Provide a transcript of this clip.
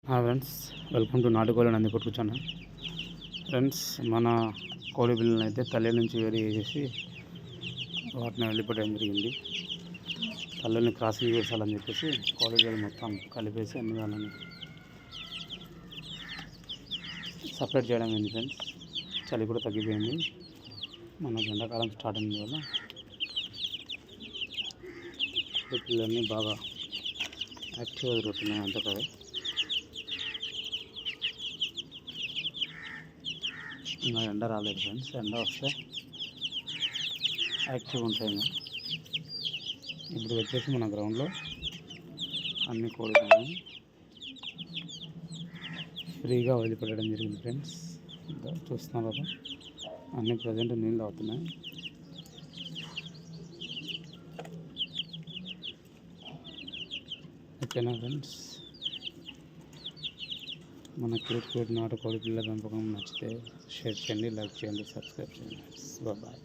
Friends, welcome to నాటుకోళ్ళ Nandikottu channel. Friends, మన కోడి పిల్లలను అయితే తల్లి నుంచి వేరు చేసి వాటిని వెళ్ళిపోవడం జరిగింది. తల్లిని క్రాసింగ్ చేసాలని చెప్పేసి కోడి పిల్లలు మొత్తం కలిపేసి అన్ని వాళ్ళని సపరేట్ చేయడం అయింది. ఫ్రెండ్స్, చలి కూడా తగ్గిపోయింది. మన ఎండాకాలం స్టార్ట్ అయిన వల్ల కోడి పిల్లల్ని బాగా యాక్టివ్గా తిరుగుతున్నాయి అంతటా. ఇంకా ఎండ రాలేదు ఫ్రెండ్స్, ఎండ వస్తే యాక్టివ్ ఉంటాయి. ఇప్పుడు వచ్చేసి మన గ్రౌండ్లో అన్ని కోడిపిల్లలను ఫ్రీగా వదిలిపెట్టడం జరిగింది. ఫ్రెండ్స్, చూస్తున్నారు కదా, అన్ని ప్రజెంట్ నీళ్ళు అవుతున్నాయి. ఓకేనా ఫ్రెండ్స్, మన క్రికెట్ నాటుకోడి పిల్లల పెంపకం నచ్చితే షేర్ చేయండి, లైక్ చేయండి, సబ్స్క్రైబ్ చేయండి. బాయ్.